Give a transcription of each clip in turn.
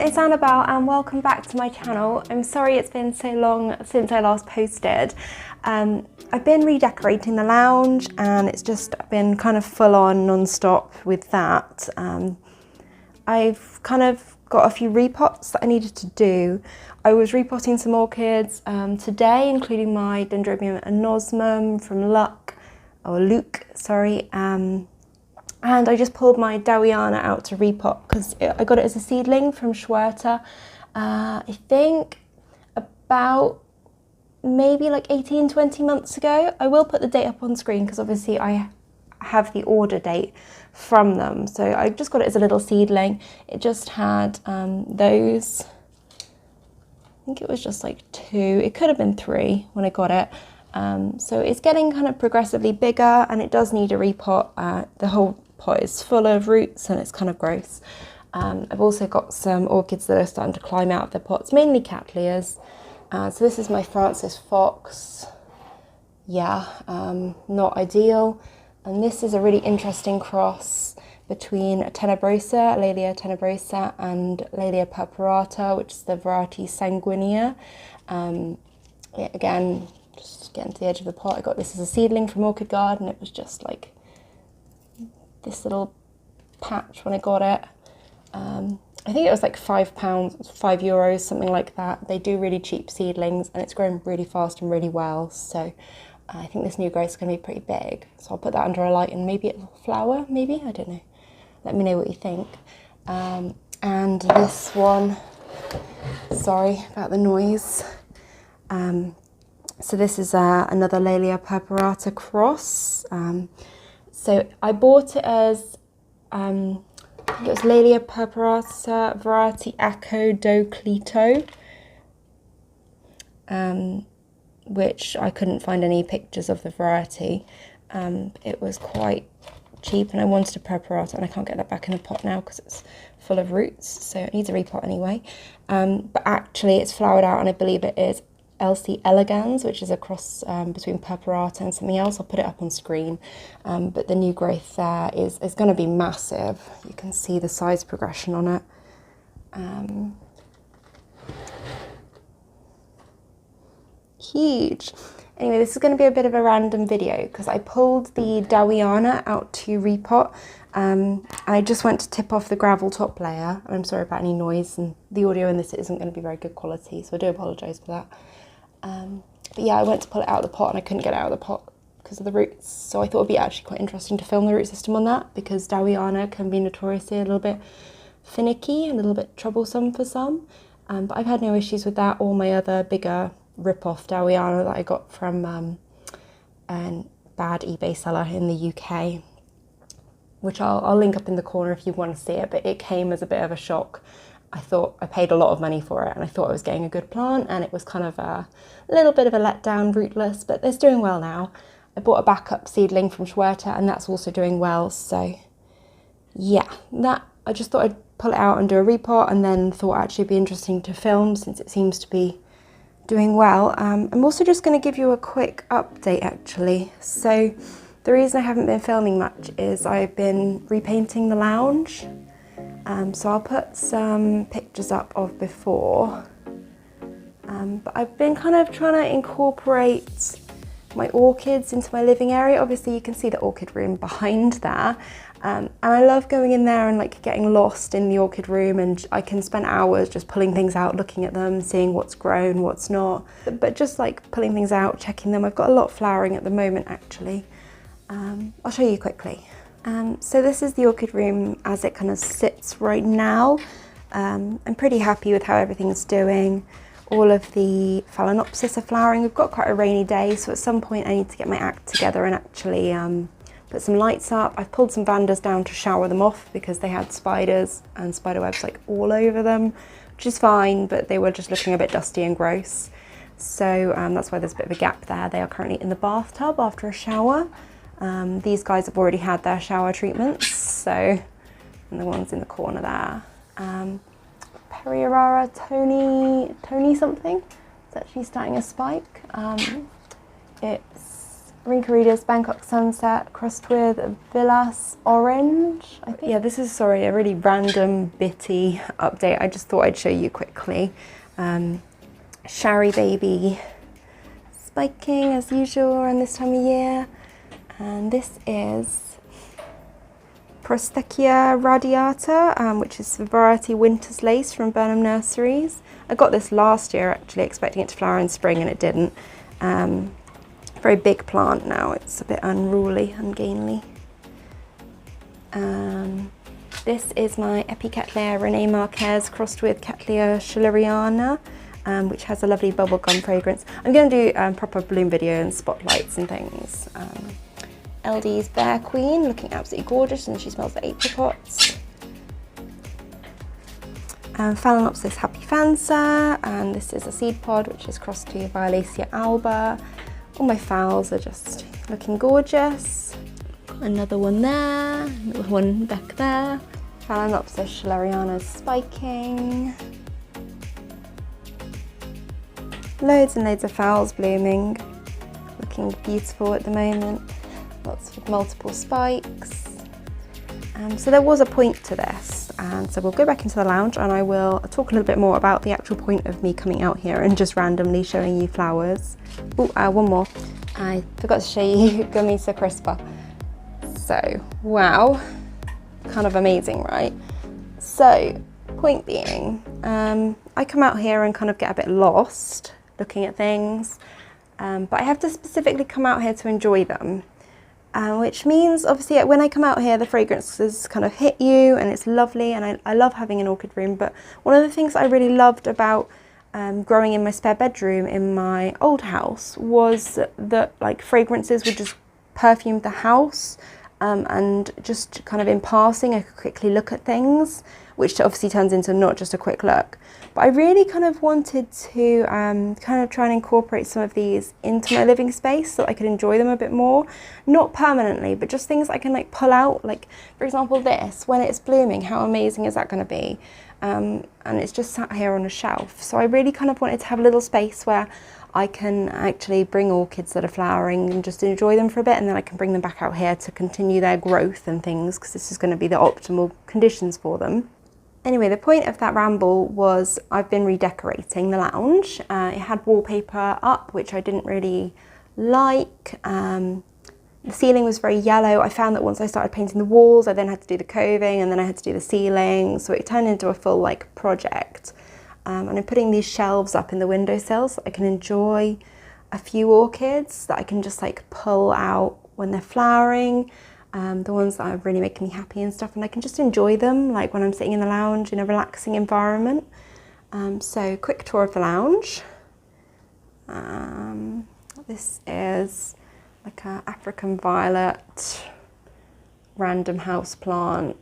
it's Annabelle and welcome back to my channel. I'm sorry it's been so long since I last posted. I've been redecorating the lounge and it's just been kind of full on non-stop with that. I've kind of got a few repots that I needed to do. I was repotting some orchids today, including my Dendrobium anosmum from Luke, sorry. And I just pulled my dowiana out to repot because I got it as a seedling from Orchiata, I think about maybe like 18-20 months ago. I will put the date up on screen because obviously I have the order date from them. So I just got it as a little seedling. It just had those, I think it was just like 2, it could have been 3 when I got it. So it's getting kind of progressively bigger and it does need a repot. The whole pot is full of roots and it's kind of gross. I've also got some orchids that are starting to climb out of their pots, mainly Cattleyas. So this is my Francis Fox. Yeah, not ideal. And this is a really interesting cross between Tenebrosa, Laelia tenebrosa, and Laelia purpurata, which is the variety Sanguinea. Yeah, again, just getting to the edge of the pot. I got this as a seedling from Orchid Garden. It was just like this little patch when I got it. I think it was like £5, €5, something like that. They do really cheap seedlings and it's grown really fast and really well. So I think this new growth is going to be pretty big. So I'll put that under a light and maybe it'll flower, maybe, I don't know. Let me know what you think. And this one, sorry about the noise. So this is another Laelia purpurata cross. So I bought it as, I think it was Laelia purpurata variety Acco do Clito, which I couldn't find any pictures of the variety. It was quite cheap and I wanted a purpurata and I can't get that back in the pot now because it's full of roots, so it needs a repot anyway. But actually it's flowered out and I believe it is LC elegans, which is a cross between purpurata and something else. I'll put it up on screen. But the new growth there is going to be massive. You can see the size progression on it. Huge. Anyway, this is going to be a bit of a random video because I pulled the dowiana out to repot. I just went to tip off the gravel top layer. I'm sorry about any noise, and the audio in this isn't going to be very good quality, so I do apologise for that. But yeah, I went to pull it out of the pot and I couldn't get it out of the pot because of the roots. So I thought it'd be actually quite interesting to film the root system on that because dowiana can be notoriously a little bit finicky and a little bit troublesome for some. But I've had no issues with that or my other bigger rip-off dowiana that I got from a bad eBay seller in the UK, which I'll link up in the corner if you want to see it, but it came as a bit of a shock. I thought I paid a lot of money for it and I thought I was getting a good plant and it was kind of a little bit of a letdown, rootless, but it's doing well now. I bought a backup seedling from Orchiata and that's also doing well. So yeah, that I just thought I'd pull it out and do a repot and then thought actually it'd be interesting to film since it seems to be doing well. I'm also just going to give you a quick update actually. So the reason I haven't been filming much is I've been repainting the lounge. So I'll put some pictures up of before, but I've been kind of trying to incorporate my orchids into my living area. Obviously you can see the orchid room behind there, and I love going in there and like getting lost in the orchid room, and I can spend hours just pulling things out, looking at them, seeing what's grown, what's not, but just like pulling things out, checking them. I've got a lot flowering at the moment actually. I'll show you quickly. So this is the orchid room as it kind of sits right now. I'm pretty happy with how everything's doing. All of the Phalaenopsis are flowering. We've got quite a rainy day, so at some point I need to get my act together and actually put some lights up. I've pulled some Vandas down to shower them off because they had spiders and spider webs like all over them, which is fine, but they were just looking a bit dusty and gross. So that's why there's a bit of a gap there. They are currently in the bathtub after a shower. These guys have already had their shower treatments, so, and the ones in the corner there. Periorara Tony something, it's actually starting a spike. It's Rincarita's Bangkok Sunset crossed with Villas Orange, I think. Yeah, this is, sorry, a really random bitty update. I just thought I'd show you quickly. Shari Baby spiking as usual around this time of year. And this is Prostechia radiata, which is the variety Winter's Lace from Burnham Nurseries. I got this last year actually, expecting it to flower in spring, and it didn't. Very big plant now, it's a bit unruly, ungainly. This is my Cattleya Renee Marquez crossed with Cattleya schilleriana, which has a lovely bubblegum fragrance. I'm going to do proper bloom video and spotlights and things. LD's Bear Queen, looking absolutely gorgeous, and she smells like apricots. Phalaenopsis Happy Fansa, and this is a seed pod which is crossed to Violacea alba. All my phals are just looking gorgeous. Another one there, another one back there. Phalaenopsis schilleriana's spiking. Loads and loads of phals blooming, looking beautiful at the moment. Lots of multiple spikes. So there was a point to this, and so we'll go back into the lounge and I will talk a little bit more about the actual point of me coming out here and just randomly showing you flowers. Oh, one more. I forgot to show you Gumisa crispa. So, wow, kind of amazing, right? So, point being, I come out here and kind of get a bit lost looking at things, but I have to specifically come out here to enjoy them. Which means obviously when I come out here the fragrances kind of hit you and it's lovely, and I love having an orchid room. But one of the things I really loved about growing in my spare bedroom in my old house was that like fragrances would just perfume the house, and just kind of in passing I could quickly look at things, which obviously turns into not just a quick look. But I really kind of wanted to kind of try and incorporate some of these into my living space so I could enjoy them a bit more. Not permanently, but just things I can like pull out. Like, for example, this, when it's blooming, how amazing is that going to be? And it's just sat here on a shelf. So I really kind of wanted to have a little space where I can actually bring orchids that are flowering and just enjoy them for a bit, and then I can bring them back out here to continue their growth and things, because this is going to be the optimal conditions for them. Anyway, the point of that ramble was I've been redecorating the lounge. It had wallpaper up, which I didn't really like. The ceiling was very yellow. I found that once I started painting the walls, I then had to do the coving, and then I had to do the ceiling. So it turned into a full like project. And I'm putting these shelves up in the windowsill so I can enjoy a few orchids that I can just like pull out when they're flowering. The ones that are really making me happy and stuff, and I can just enjoy them like when I'm sitting in the lounge in a relaxing environment. So quick tour of the lounge. This is like an African violet random house plant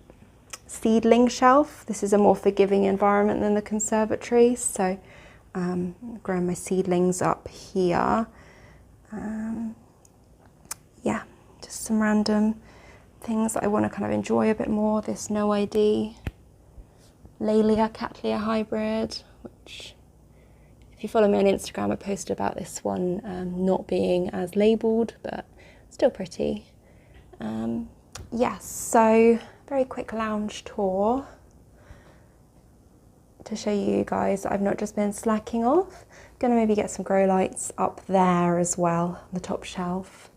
seedling shelf. This is a more forgiving environment than the conservatory, so I'm growing my seedlings up here. Yeah, just some random things that I want to kind of enjoy a bit more. This No ID Laelia Cattleya hybrid, which if you follow me on Instagram I posted about this one not being as labelled, but still pretty. Yes, so very quick lounge tour to show you guys that I've not just been slacking off. I'm going to maybe get some grow lights up there as well on the top shelf.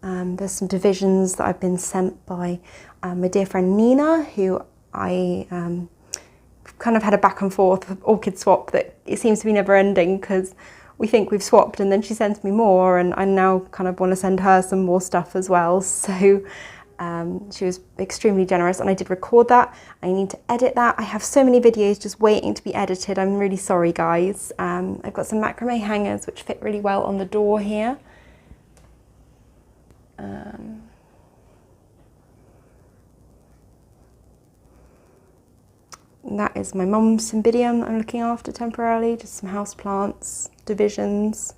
There's some divisions that I've been sent by my dear friend Nina, who I kind of had a back and forth orchid swap that it seems to be never ending, because we think we've swapped and then she sends me more, and I now kind of want to send her some more stuff as well. So she was extremely generous, and I did record that. I need to edit that. I have so many videos just waiting to be edited. I'm really sorry, guys. I've got some macrame hangers which fit really well on the door here. That is my mum's cymbidium I'm looking after temporarily, just some house plants, divisions,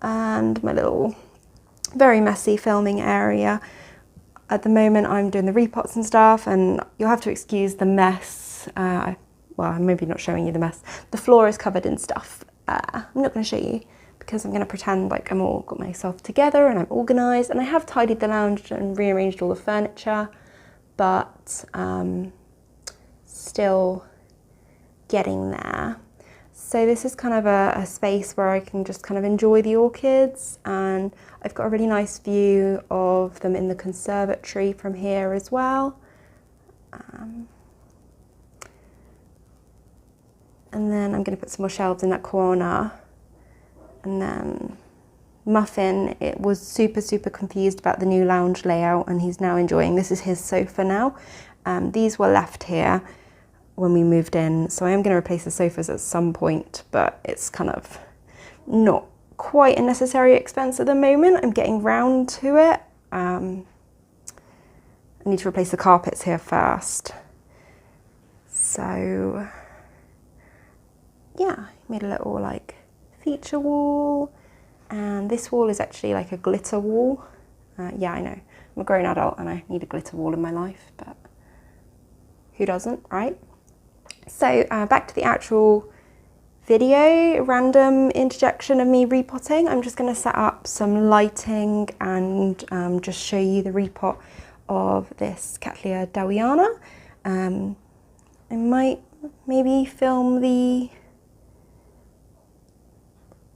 and my little very messy filming area. At the moment I'm doing the repots and stuff, and you'll have to excuse the mess. Well, I'm maybe not showing you the mess. The floor is covered in stuff. I'm not going to show you because I'm going to pretend like I'm all got myself together and I'm organised, and I have tidied the lounge and rearranged all the furniture, but still getting there. So this is kind of a space where I can just kind of enjoy the orchids, and I've got a really nice view of them in the conservatory from here as well. And then I'm going to put some more shelves in that corner. And then Muffin, it was super confused about the new lounge layout, and he's now enjoying. This is his sofa now. These were left here when we moved in, so I am going to replace the sofas at some point, but it's kind of not quite a necessary expense at the moment. I'm getting round to it. I need to replace the carpets here first. So yeah, made a little like feature wall, and this wall is actually like a glitter wall. Yeah, I know, I'm a grown adult and I need a glitter wall in my life, but who doesn't, right? So back to the actual video, random interjection of me repotting. I'm just going to set up some lighting and just show you the repot of this Cattleya dowiana. I might maybe film the...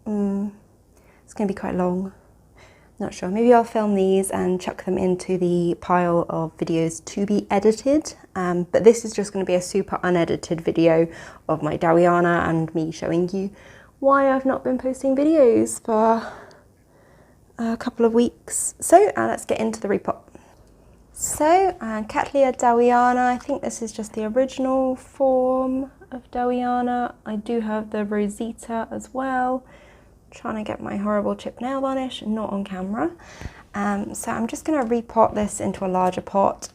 it's going to be quite long. Not sure. Maybe I'll film these and chuck them into the pile of videos to be edited. But this is just going to be a super unedited video of my dowiana and me showing you why I've not been posting videos for a couple of weeks. So let's get into the repot. So Cattleya dowiana, I think this is just the original form of dowiana. I do have the Rosita as well. Trying to get my horrible chip nail varnish, not on camera. So I'm just going to repot this into a larger pot,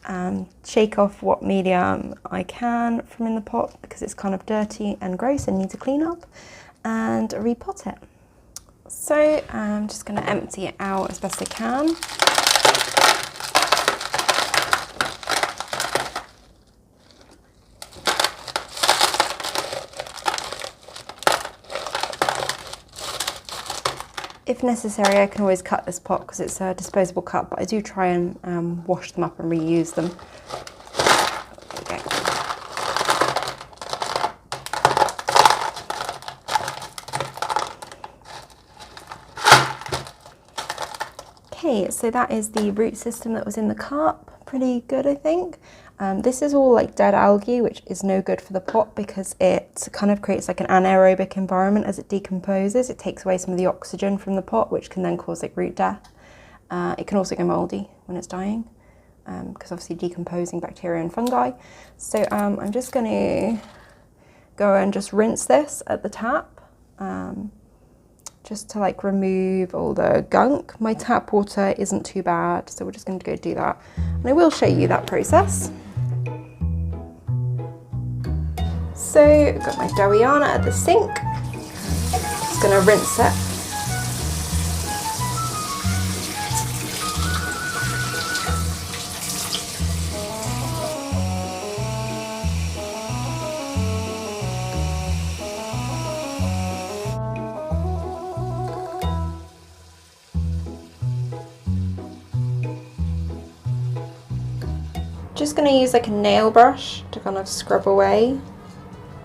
shake off what medium I can from in the pot because it's kind of dirty and gross and needs a clean up, and repot it. So I'm just going to empty it out as best I can. If necessary, I can always cut this pot because it's a disposable cup, but I do try and wash them up and reuse them. Okay, so that is the root system that was in the cup. Pretty good, I think. This is all like dead algae, which is no good for the pot because it kind of creates like an anaerobic environment as it decomposes. It takes away some of the oxygen from the pot, which can then cause like root death. It can also go moldy when it's dying because obviously decomposing bacteria and fungi. So I'm just going to go and just rinse this at the tap just to like remove all the gunk. My tap water isn't too bad, so we're just going to go do that. And I will show you that process. So I've got my dowiana at the sink. Just going to rinse it. Just going to use like a nail brush to kind of scrub away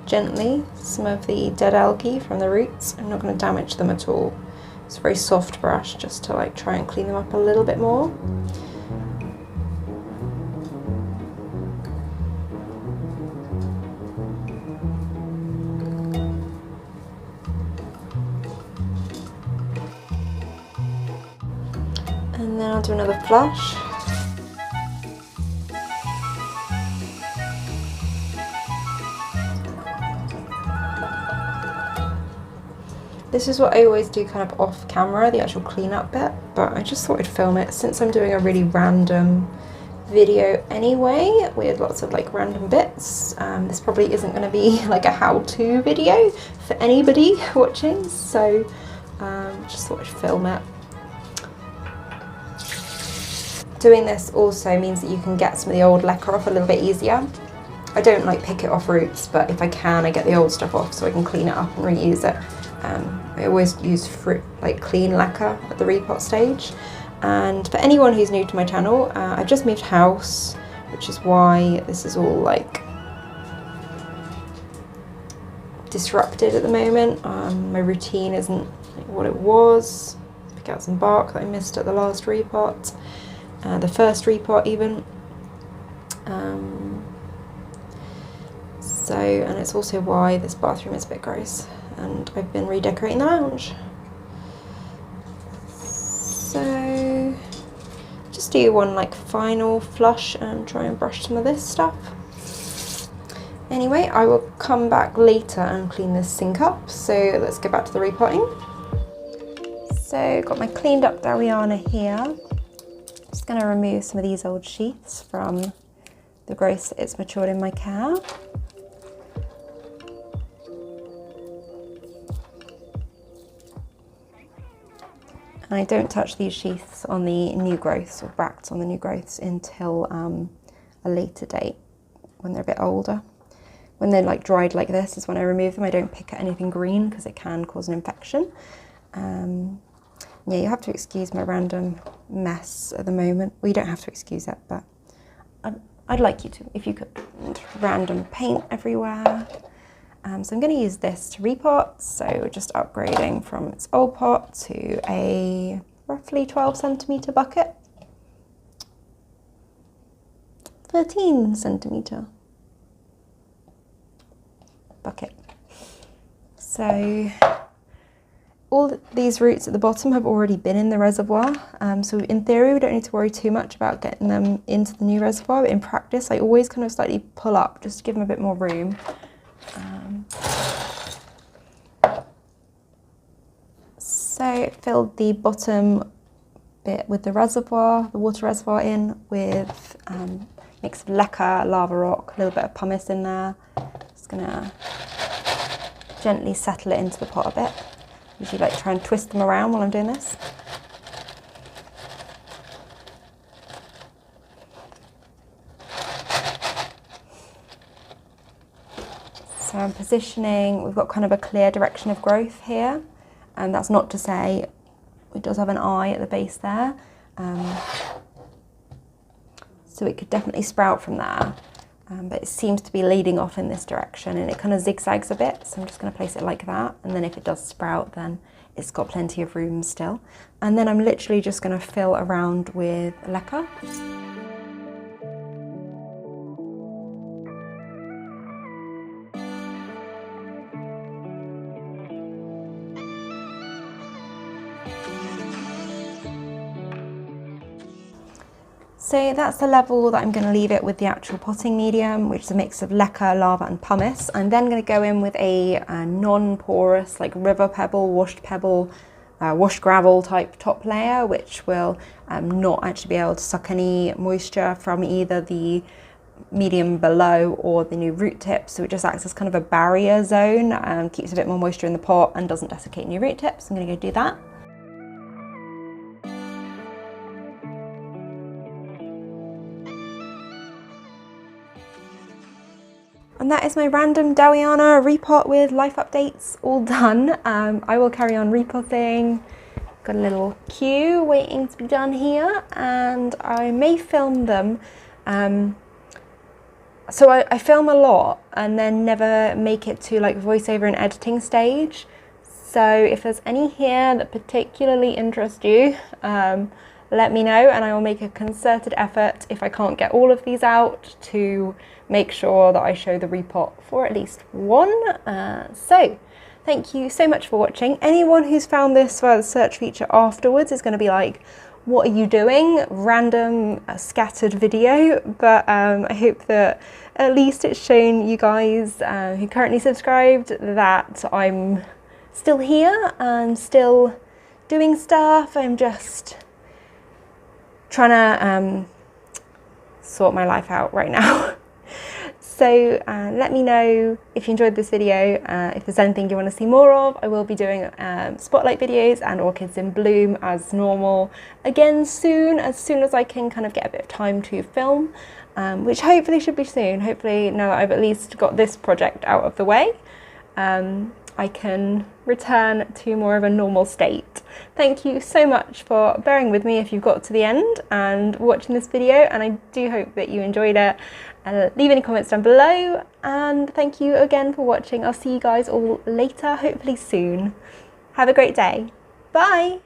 gently some of the dead algae from the roots. I'm not going to damage them at all. It's a very soft brush just to like try and clean them up a little bit more. And then I'll do another flush. This is what I always do kind of off camera, the actual cleanup bit, but I just thought I'd film it since I'm doing a really random video anyway with lots of like random bits. This probably isn't going to be like a how-to video for anybody watching, so just thought I'd film it. Doing this also means that you can get some of the old lacquer off a little bit easier. I don't like pick it off roots, but if I can, I get the old stuff off so I can clean it up and reuse it. I always use like clean lacquer at the repot stage. And for anyone who's new to my channel, I've just moved house, which is why this is all like disrupted at the moment. My routine isn't what it was. Pick out some bark that I missed at the last repot, the first repot even. And it's also why this bathroom is a bit gross, and I've been redecorating the lounge. So just do one like final flush and try and brush some of this stuff. Anyway, I will come back later and clean this sink up, so let's go back to the repotting. So got my cleaned up dowiana here. Just going to remove some of these old sheaths from the growth that it's matured in my care. And I don't touch these sheaths on the new growths or bracts on the new growths until a later date, when they're a bit older. When they're like dried like this is when I remove them. I don't pick at anything green because it can cause an infection. Yeah, you have to excuse my random mess at the moment. Well, you don't have to excuse it, but I'd like you to, if you could. Random paint everywhere. So I'm going to use this to repot. So we're just upgrading from its old pot to a roughly 12 centimetre bucket. 13 centimetre bucket. So all these roots at the bottom have already been in the reservoir. So in theory, we don't need to worry too much about getting them into the new reservoir. But in practice, I always kind of slightly pull up just to give them a bit more room. So filled the bottom bit with the reservoir, the water reservoir in with mix of leca, lava rock, a little bit of pumice in there. Just gonna gently settle it into the pot a bit. Usually like try and twist them around while I'm doing this. So I'm positioning, we've got kind of a clear direction of growth here, and that's not to say it does have an eye at the base there, so it could definitely sprout from there, but it seems to be leading off in this direction, and it kind of zigzags a bit, so I'm just going to place it like that, and then if it does sprout then it's got plenty of room still. And then I'm literally just going to fill around with leca. So that's the level that I'm going to leave it with the actual potting medium, which is a mix of leca, lava and pumice. I'm then going to go in with a non-porous, like river pebble, washed gravel type top layer, which will not actually be able to suck any moisture from either the medium below or the new root tips. So it just acts as kind of a barrier zone and keeps a bit more moisture in the pot and doesn't desiccate new root tips. I'm going to go do that. And that is my random dowiana repot with life updates all done. I will carry on repotting. Got a little queue waiting to be done here, and I may film them. So I film a lot and then never make it to like voiceover and editing stage. So if there's any here that particularly interest you, let me know, and I will make a concerted effort, if I can't get all of these out, to make sure that I show the repot for at least one. So thank you so much for watching. Anyone who's found this via the search feature afterwards is going to be like, what are you doing? Random scattered video, but I hope that at least it's shown you guys who currently subscribed that I'm still here and still doing stuff. I'm just trying to sort my life out right now. So let me know if you enjoyed this video, if there's anything you want to see more of. I will be doing spotlight videos and orchids in bloom as normal again soon as I can kind of get a bit of time to film, which hopefully should be soon. Hopefully now that I've at least got this project out of the way, I can return to more of a normal state. Thank you so much for bearing with me if you've got to the end and watching this video, and I do hope that you enjoyed it. Leave any comments down below, and thank you again for watching. I'll see you guys all later, hopefully soon. Have a great day. Bye!